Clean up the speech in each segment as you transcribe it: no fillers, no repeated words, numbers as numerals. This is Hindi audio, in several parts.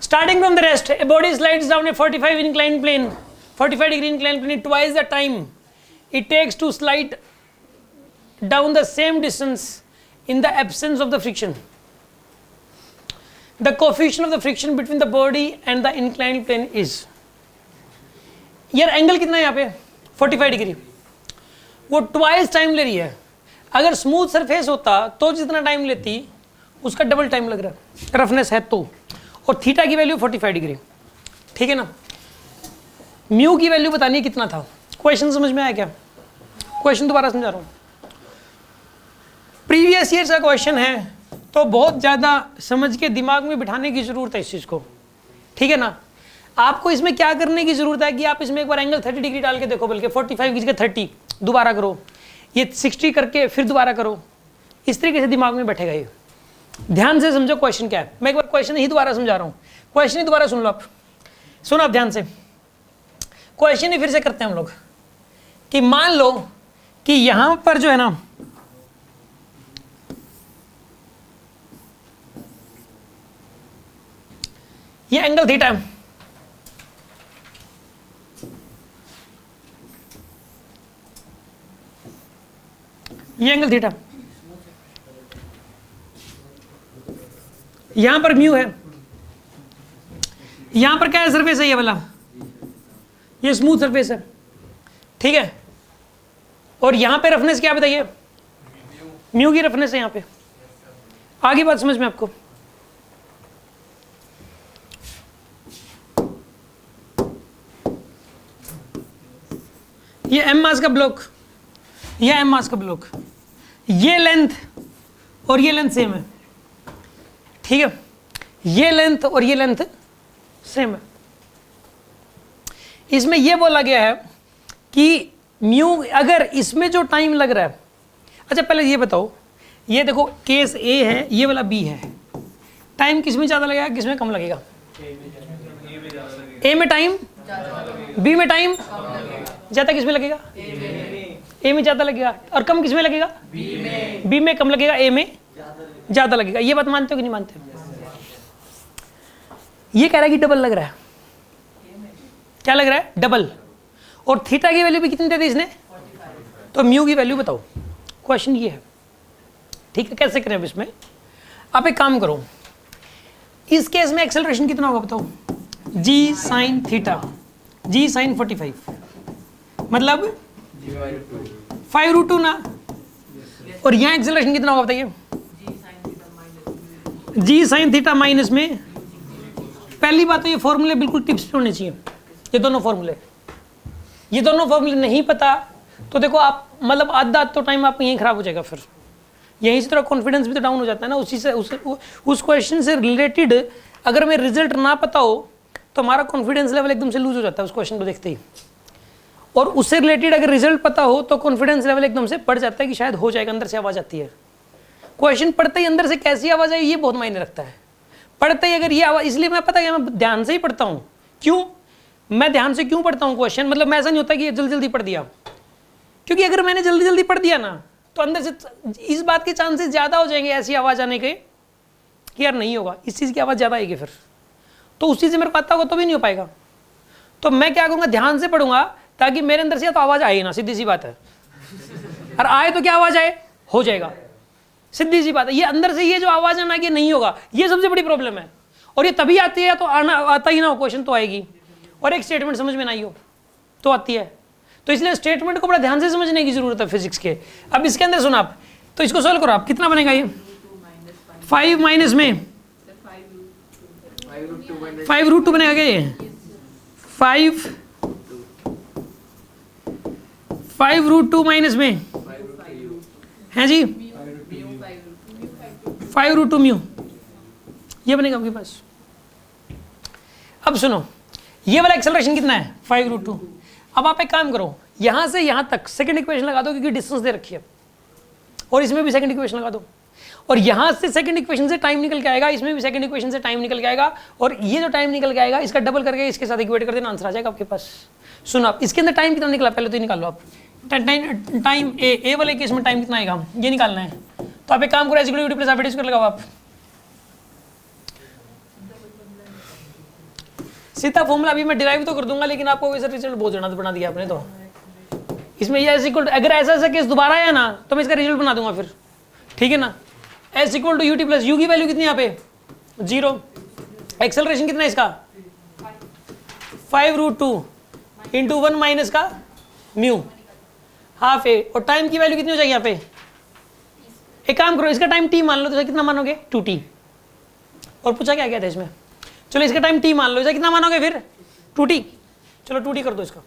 Starting from the rest, a body slides down a 45 inclined plane, 45 degree inclined plane, twice the time it takes to slide down the same distance in the absence of the friction. The coefficient of the friction between the body and the inclined plane is. यार एंगल कितना है यहाँ पे 45 डिग्री, वो ट्वाइस टाइम ले रही है. अगर स्मूथ सरफेस होता तो जितना टाइम लेती उसका डबल टाइम लग रहा है, रफनेस है तो. और थीटा की वैल्यू 45 डिग्री, ठीक है ना. म्यू की वैल्यू बतानी है कितना था. क्वेश्चन समझ में आया क्या? क्वेश्चन दोबारा समझा रहा हूँ. प्रीवियस ईयर का क्वेश्चन है तो बहुत ज़्यादा समझ के दिमाग में बिठाने की ज़रूरत है इस चीज़ को, ठीक है ना. आपको इसमें क्या करने की ज़रूरत है कि आप इसमें एक बार एंगल 30 डिग्री डाल के देखो, बल्कि 45 की जगह 30 दोबारा करो, ये 60 करके फिर दोबारा करो. इस तरीके से दिमाग में बैठेगा ये. ध्यान से समझो क्वेश्चन क्या है. मैं एक बार क्वेश्चन ही दोबारा समझा रहा हूँ, क्वेश्चन ही दोबारा सुन लो आप. सुनो आप ध्यान से, क्वेश्चन ही फिर से करते हैं हम लोग. कि मान लो कि यहां पर जो है ना ये एंगल थीटा है, ये एंगल थीटा, यहां पर म्यू है, यहां पर क्या है सरफेस है ये वाला, ये स्मूथ सरफेस है, ठीक है. और यहां पे रफनेस क्या बताइए, म्यू की रफनेस है यहां पे. आगे बात समझ में आपको. ये एम मास का ब्लॉक, ये एम मास का ब्लॉक, ये लेंथ और ये लेंथ सेम है, ठीक है. ये लेंथ और ये लेंथ सेम है. इसमें यह बोला गया है कि म्यू, अगर इसमें जो टाइम लग रहा है, अच्छा पहले ये बताओ, ये देखो केस ए है, ये वाला बी है, टाइम किस में ज़्यादा लगेगा किस में कम लगेगा? ए में टाइम, बी में टाइम ज़्यादा किस में लगेगा? ए में ज़्यादा लगेगा. और कम किस में लगेगा? बी में कम लगेगा, ए में ज़्यादा लगेगा. ये बात मानते हो कि नहीं मानते? ये कह रहा है कि डबल लग रहा है. क्या लग रहा है? डबल. और थीटा की वैल्यू भी कितनी दे दी इसने? तो म्यू की वैल्यू बताओ. क्वेश्चन ये है, ठीक है. कैसे करें अब इसमें? आप एक काम करो, इस केस में एक्सेलरेशन कितना होगा बताओ? जी साइन थीटा, जी साइन 45, मतलब 5√2 ना. और यहाँ एक्सेलरेशन कितना होगा बताइए? जी साइन थीटा माइनस में, पहली बात तो ये फॉर्मूले बिल्कुल टिप्स पे होने चाहिए. ये दोनों फॉर्मूले, ये दोनों फॉर्मूले नहीं पता तो देखो आप, मतलब आधा तो टाइम आप यहीं खराब हो जाएगा. फिर यहीं से थोड़ा कॉन्फिडेंस भी तो डाउन हो जाता है ना. उसी से उस क्वेश्चन से रिलेटेड अगर मैं रिजल्ट ना पता हो तो हमारा कॉन्फिडेंस लेवल एकदम से लूज हो जाता है उस क्वेश्चन को देखते ही. और उससे रिलेटेड अगर रिजल्ट पता हो तो कॉन्फिडेंस लेवल एकदम से बढ़ जाता है कि शायद हो जाएगा. अंदर से आवाज़ आती है, क्वेश्चन पढ़ते ही अंदर से कैसी आवाज़ आई ये बहुत मायने रखता है. पढ़ते ही अगर ये आवाज़, इसलिए मैं पता है मैं ध्यान से ही पढ़ता हूँ. क्यों मैं ध्यान से क्यों पढ़ता हूँ क्वेश्चन? मतलब मैं ऐसा नहीं होता कि जल्दी जल्दी पढ़ दिया, क्योंकि अगर मैंने जल्दी जल्दी पढ़ दिया ना तो अंदर से इस बात के चांसेस ज़्यादा हो जाएंगे ऐसी आवाज़ आने के कि यार नहीं होगा, इस चीज़ की आवाज़ ज़्यादा आएगी. फिर तो उस चीज़ से मेरे को पता होगा तो भी नहीं हो पाएगा. तो मैं क्या करूँगा, ध्यान से पढ़ूंगा ताकि मेरे अंदर से तो आवाज़ आए ना, सीधी सी बात है. और आए तो क्या आवाज़ आए, हो जाएगा, सीधी सी बात है. ये अंदर से ये जो आवाज़ आना कि नहीं होगा, ये सबसे बड़ी प्रॉब्लम है. और ये तभी आती है तो आना, आता ही ना हो क्वेश्चन तो आएगी. और एक स्टेटमेंट समझ में नहीं हो तो आती है. तो इसलिए स्टेटमेंट को बड़ा ध्यान से समझने की जरूरत है फिजिक्स के. अब इसके अंदर सुना आप, तो इसको सॉल्व करो आप. कितना बनेगा ये? 5 माइनस में 5√2 बनेगा क्या ये? 5√2 माइनस में है जी 5√2 म्यू, ये बनेगा आपके पास. अब सुनो, ये वाला एक्सेलरेशन कितना है? 5√2. अब आप एक काम करो, यहां से यहां तक सेकंड इक्वेशन लगा दो क्योंकि डिस्टेंस दे रखी है, और इसमें भी सेकंड इक्वेशन लगा दो. और यहां से सेकंड इक्वेशन से टाइम निकल के आएगा, इसमें भी सेकंड इक्वेशन से टाइम निकल के आएगा. और ये जो टाइम निकल के आएगा इसका डबल करके इसके साथ इक्वेट कर देना, आंसर आ जाएगा आपके पास. सुनो आप, इसके अंदर टाइम कितना निकला पहले तो ये निकाल लो आप. टाइम ए वाले केस में टाइम कितना आएगा ये निकालना है. तो आप एक काम करो, एस इक्वल टू प्लस आप लगाओ आप. सीधा फॉर्मूला अभी मैं डिराइव तो कर दूंगा, लेकिन आपको वैसे रिजल्ट बहुत जना बना दिया आपने तो। इसमें ये एस इक्वल टू, अगर ऐसा केस दोबारा आया ना तो मैं इसका रिजल्ट बना दूंगा फिर, ठीक है ना। S equal to u t plus u की वैल्यू कितनी यहाँ पे 0, एक्सेलरेशन कितना है इसका 5√2 इंटू 1 माइनस का म्यू हाफ ए, और टाइम की वैल्यू कितनी हो जाएगी यहाँ पे, एक काम करो इसका टाइम टी मान लो, तो कितना मानोगे 2t, और पूछा क्या क्या था इसमें, चलो इसका टाइम t मान लो, इसे कितना मानोगे फिर 2t, चलो 2t कर दो इसका,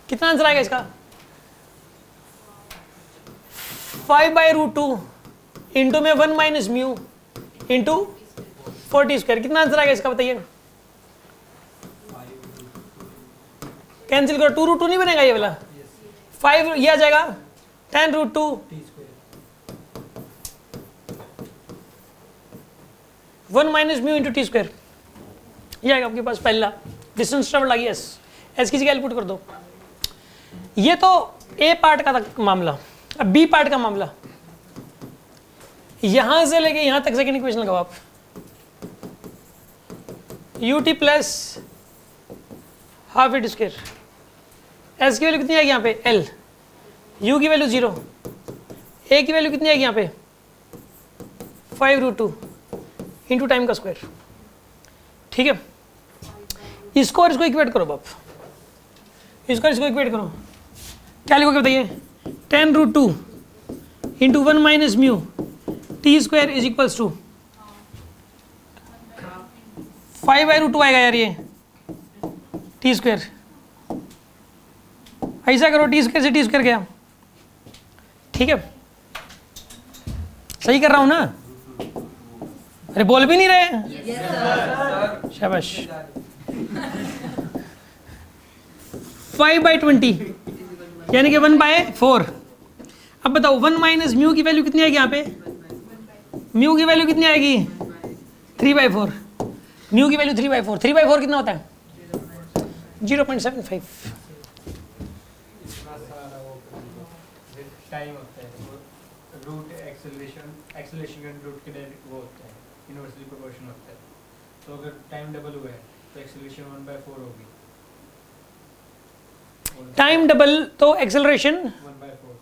कितना आंसर आएगा इसका 5/√2 इंटू में 1 माइनस म्यू इंटू 4t², कितना आंसर आएगा इसका बताइए, कैंसिल करो 2√2 नहीं बनेगा ये वाला, 5 ये आ जाएगा 10√2 1 माइनस म्यू इंटू t², ये आएगा आपके पास पहला डिस्टेंस ट्रेवल आ गया एस की जगह पुट कर दो। ये तो ए पार्ट का था मामला, अब बी पार्ट का मामला, यहां से लेके यहां तक सेकंड इक्वेशन लगाओ आप, u t plus half a t, s की वैल्यू कितनी आएगी यहाँ पे एल, यू की वैल्यू 0, ए की वैल्यू कितनी आएगी यहाँ पे 5√2 इंटू टाइम का स्क्वायर, ठीक है। इसको और इसको इक्वेट करो बाप, इसको इक्वेट करो, क्या लिखोगे बताइए 10√2 into 1 minus mu t² is equals to 5/√2 आएगा यार ये t², ऐसा करो t² से t² गया, ठीक है, सही कर रहा हूं ना, अरे बोल भी नहीं रहे, शाबाश। 5/20 यानी कि 1/4, अब बताओ 1 माइनस म्यू की वैल्यू कितनी आएगी यहाँ पे, म्यू की वैल्यू कितनी आएगी 3/4, म्यू की वैल्यू 3/4, 3/4 कितना होता है 0.75, टाइम होता है रूट एक्सेलरेशन एंड रूट के डायरेक्ट वो होता है इनवर्सली प्रोपोर्शनल होता है, तो अगर टाइम डबल हुआ है तो एक्सेलरेशन 1/4 होगी, टाइम डबल तो एक्सेलरेशन 1/4,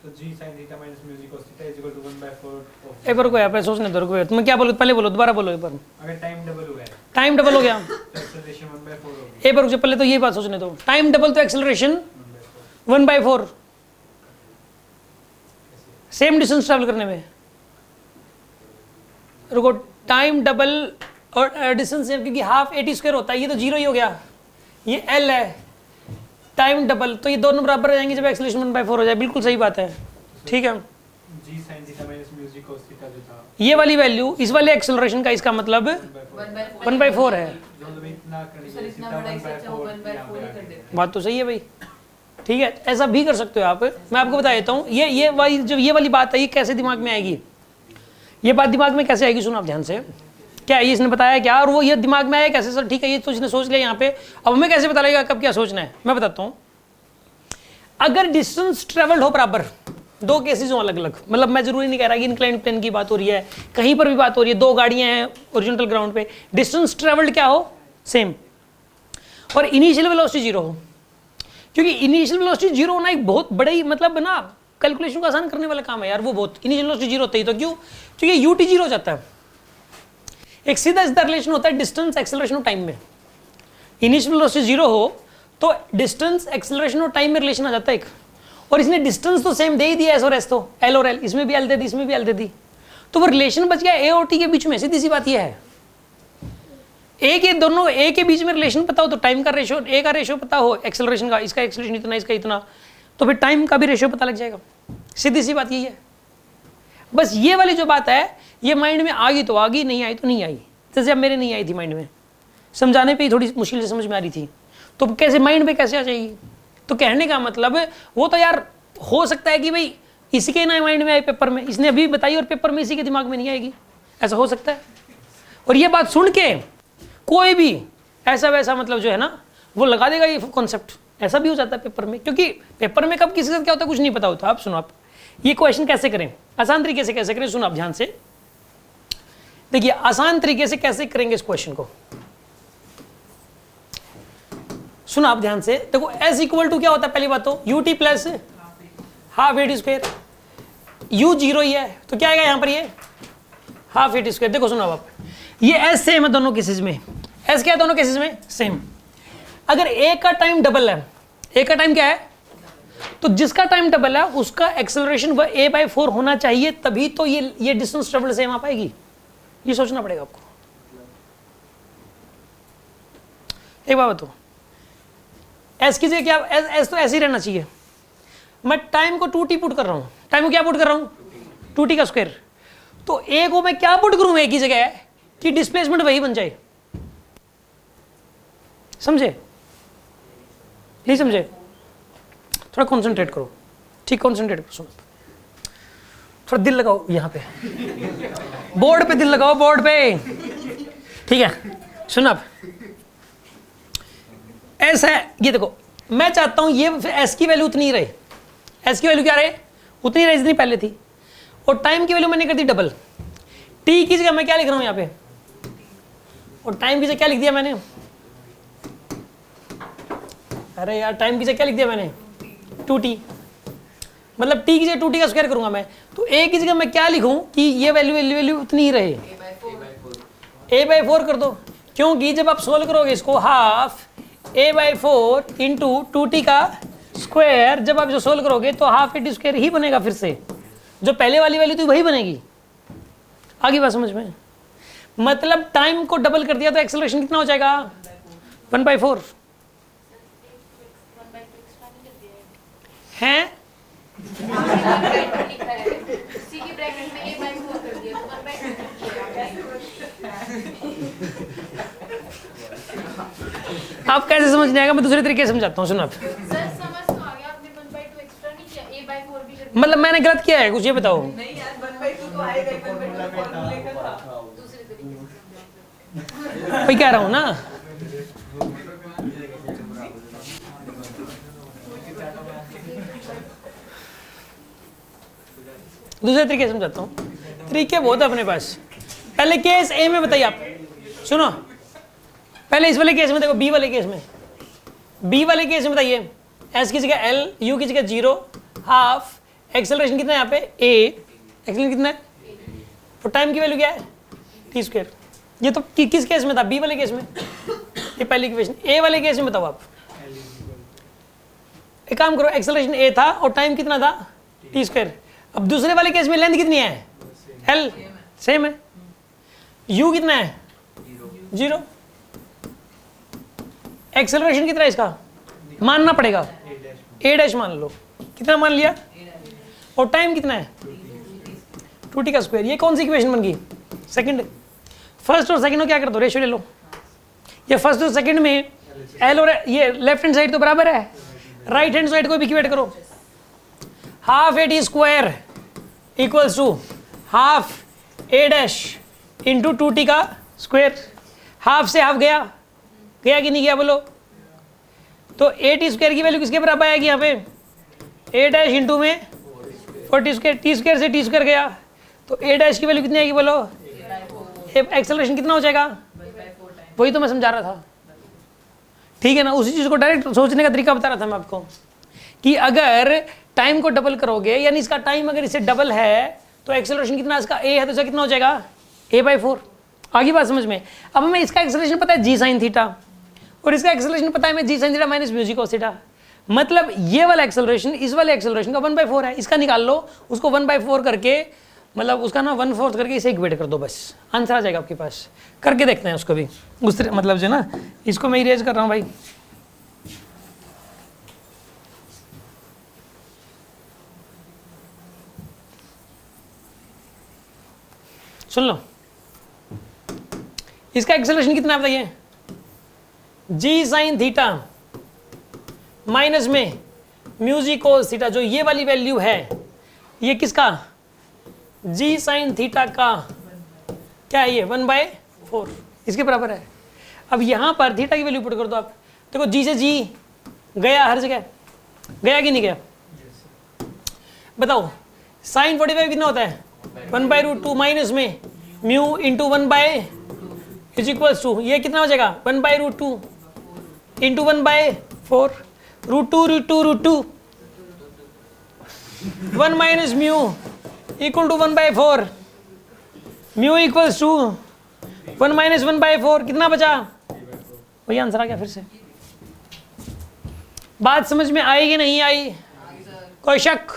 तो g sin theta minus mu cos theta is equal to 1/4 of, एक बार को यहाँ पे सोचने दो, रुको तुम क्या बोलो, पहले बोलो, दोबारा बोलो एक बार, अगर टाइम डबल हुआ है टाइम डबल हो गया तो एक्सेलरेशन 1/4 होगी, एक बार रुको पहले तो ये बात सोचने दो, टाइम डबल तो एक्सेलरेशन 1/4, सेम डिस्टेंस ट्रैवल करने में, रुको टाइम डबल और डिस्टेंस क्योंकि हाफ a² होता है, ये तो 0 ही हो गया, ये l है, टाइम डबल तो ये दोनों बराबर हो जाएंगे जब एक्सेलरेशन 1/4 हो जाए, बिल्कुल सही बात है, ठीक है। g sin theta minus mu cos theta जो था ये वाली वैल्यू इस वाले एक्सेलरेशन का इसका मतलब 1/4 है, जो इतना करने थीटा 1/4 बात तो सही है भाई, ठीक है, ऐसा भी कर सकते हो आप, मैं आपको बता देता हूँ, ये वाली बात है, ये कैसे दिमाग में आएगी, ये बात दिमाग में कैसे आएगी, सुनो आप ध्यान से, क्या है इसने बताया क्या, और वो ये दिमाग में आया कैसे, सर ठीक है ये तो इसने सोच लिया यहाँ पे, अब हमें कैसे पता लगेगा कब क्या सोचना है, मैं बताता हूँ। अगर डिस्टेंस ट्रेवल हो बराबर, दो केसेस हो अलग अलग, मतलब मैं जरूरी नहीं कह रहा कि इंक्लाइंड प्लेन की बात हो रही है, कहीं पर भी बात हो रही है, दो गाड़ियां हैं ओरिजिनल ग्राउंड पे, डिस्टेंस ट्रेवल्ड क्या हो सेम, और इनिशियल वेलोसिटी 0 हो, क्योंकि इनिशियल वेलोसिटी 0 होना एक बहुत बड़ा ही मतलब ना कैलकुलेशन को आसान करने वाला काम है यार, वो बहुत इनिशियल वेलोसिटी 0 होता ही, तो क्यों, क्योंकि यूटी 0 हो जाता है, एक सीधा सीधा रिलेशन होता है डिस्टेंस एक्सेलरेशन और टाइम में, इनिशियल वेलोसिटी 0 हो तो डिस्टेंस एक्सेलरेशन और टाइम में रिलेशन आ जाता है एक, और इसने डिस्टेंस तो सेम दे ही दिया एस और एस, तो एल और एल, इसमें भी एल दे दी, इसमें भी एल दे दी, तो वो रिलेशन बच गया ए और टी के बीच में, सीधी सी बात ये है, ए के दोनों ए के बीच में रिलेशन पता हो तो टाइम का रेशियो, ए का रेशियो पता हो एक्सेलरेशन का, इसका एक्सेलरेशन इतना, इसका इतना, तो फिर टाइम का भी रेशियो पता लग जाएगा, सीधी सी बात यही है। बस ये वाली जो बात है ये माइंड में आ गई तो आ गई, नहीं आई तो नहीं आई, जैसे अब मेरे नहीं आई थी माइंड में, समझाने पे ही थोड़ी मुश्किल से समझ में आ रही थी, तो कैसे माइंड में कैसे आ जाएगी, तो कहने का मतलब वो तो यार हो सकता है कि भाई इसी के ना माइंड में आए पेपर में, इसने अभी बताई और पेपर में इसी के दिमाग में नहीं आएगी, ऐसा हो सकता है। और ये बात सुन के कोई भी ऐसा वैसा मतलब जो है ना वो लगा देगा ये कॉन्सेप्ट, ऐसा भी हो जाता है पेपर में, क्योंकि पेपर में कब किसी से क्या होता है कुछ नहीं पता होता। आप सुनो, आप ये क्वेश्चन कैसे करें, आसान तरीके से कैसे करें, सुनो आप ध्यान से देखिए, आसान तरीके से कैसे करेंगे इस क्वेश्चन को। सुनो आप ध्यान से देखो, एस इक्वल टू क्या होता है पहली बात तो u t plus half a t square, u zero ही है तो क्या आएगा यहाँ पर ये हाफ ए टी स्क्वायर। देखो सुनो आप, ये एस सेम है दोनों केसेस में, एस क्या है दोनों केसेस में सेम। अगर ए का टाइम डबल है, ए का टाइम क्या है, तो जिसका टाइम डबल है उसका एक्सेलरेशन वह ए बाई 4 होना चाहिए, तभी तो ये डिस्टेंस ट्रेवल सेम आ पाएगी। ये सोचना पड़ेगा आपको। एक बात बताओ, एस की जगह क्या, एस तो ऐसे ही रहना चाहिए। मैं टाइम को 2t पुट कर रहा हूं, टाइम को क्या पुट कर रहा हूं 2t का स्क्वायर, तो ए को मैं क्या पुट करूं एक ही जगह कि डिस्प्लेसमेंट वही बन जाए। समझे नहीं समझे, थोड़ा कंसंट्रेट करो, ठीक कंसंट्रेट करो, सुनो थोड़ा दिल लगाओ यहाँ पे, बोर्ड पे दिल लगाओ, बोर्ड पे, ठीक है। सुनो आप, एस है ये देखो, मैं चाहता हूं ये एस की वैल्यू उतनी ही रहे, एस की वैल्यू क्या रहे उतनी रहे जितनी पहले थी, और टाइम की वैल्यू मैंने कर दी डबल। टी की जगह मैं क्या लिख रहा हूं यहाँ पे, और टाइम की जगह क्या लिख दिया मैंने, अरे यार टाइम की जगह क्या लिख दिया मैंने 2t, मतलब t की जगह 2t का स्क्वायर करूंगा मैं, तो a की जगह मैं क्या लिखूं कि ये वैल्यू उतनी ही रहे, a बाई 4 कर दो, क्योंकि जब आप सोल्व करोगे इसको half a by 4 into 2t का स्क्वायर, जब आप जो सोल्व करोगे तो हाफ ए टी स्क्वायर ही बनेगा, फिर से जो पहले वाली वैल्यू थी वही बनेगी। आगे बात समझ में, मतलब टाइम को डबल कर दिया तो एक्सेलरेशन कितना हो जाएगा 1/4 हैं। आप कैसे समझ नहीं आएगा, मैं दूसरे तरीके से समझाता हूँ, सुनो आप। मतलब मैंने गलत किया है कुछ, ये बताओ। नहीं यार 1/2 तो आएगा ही, 1/2 लेकर था दूसरे तरीके से। वही कह रहा हूँ ना, दूसरे तरीके से समझाता हूँ, तरीके बहुत है अपने पास। पहले केस ए में बताइए आप, सुनो पहले इस वाले केस में देखो, बी वाले केस में, बी वाले केस में बताइए एस की जगह एल, यू की जगह 0, हाफ, एक्सेलरेशन कितना है यहाँ पे ए, एक्सेलरेशन कितना है, और टाइम की वैल्यू क्या है टी स्क्वायर। ये तो किस केस में था, बी वाले केस में, ये पहली इक्वेशन। ए वाले केस में बताओ आप, एक काम करो, एक्सेलरेशन ए था और टाइम कितना था टी स्क्वायर। अब दूसरे वाले केस में लेंथ कितनी है एल, सेम है, यू कितना है 0, एक्सेलरेशन कितना है इसका मानना पड़ेगा ए डैश मान लो, कितना मान लिया, और टाइम कितना है 2t का स्क्वायर। ये कौन सी इक्वेशन बन गई सेकंड। फर्स्ट और सेकंड को क्या कर दो, रेशियो ले लो, ये फर्स्ट और सेकंड में एल और ये लेफ्ट हैंड साइड तो बराबर है, राइट हैंड साइड को भी इक्वेट करो, half a t square equals to half a dash into 2t का स्क्वायर। हाफ से हाफ गया, गया कि नहीं गया बोलो, तो ए टी स्क्वायर की वैल्यू किसके बराबर आएगी यहाँ पे, ए डैश इंटू में 4t स्क्वायर, टी स्क्वायर से टी स्क्वायर गया, तो ए डैश की वैल्यू कितनी आएगी बोलो, एक्सेलरेशन कितना हो जाएगा, वही तो मैं समझा रहा था, ठीक है ना। उसी चीज़ को डायरेक्ट सोचने का तरीका बता रहा था मैं आपको, कि अगर टाइम को डबल करोगे, यानी इसका टाइम अगर इससे डबल है तो एक्सेलरेशन कितना, इसका ए है तो इसका कितना हो जाएगा a/4। आगे बात समझ में। अब हमें इसका एक्सेलरेशन पता है g sin थीटा, और इसका एक्सेलरेशन पता है हमें g sin theta minus mu g cos theta, मतलब ये वाला एक्सेलरेशन इस वाले एक्सेलरेशन का 1/4 है, इसका निकाल लो, उसको 1/4 करके, मतलब उसका ना 1/4 करके इसे इक्वेट कर दो, बस आंसर आ जाएगा आपके पास। करके देखते हैं उसको भी उस मतलब जो ना, इसको मैं इरेज कर रहा हूँ भाई, सुन लो। इसका एक्सेलरेशन कितना है बताइए, जी साइन थीटा माइनस में म्यू जी कोस थीटा, जो ये वाली वैल्यू है ये किसका, जी साइन थीटा का क्या है ये 1/4 इसके बराबर है। अब यहां पर थीटा की वैल्यू पुट कर दो आप, देखो जी से जी गया हर जगह, गया कि नहीं गया बताओ। साइन 45 कितना होता है 1/√2 माइनस में mu into 1 is equals to, ये कितना हो जाएगा 1/√2 into 1/4 √2 1 minus mu equal to 1/4 mu equals to 1 minus 1/4 कितना बचा? वही आंसर आ गया। फिर से बात समझ में आई कि नहीं आई? कोई शक?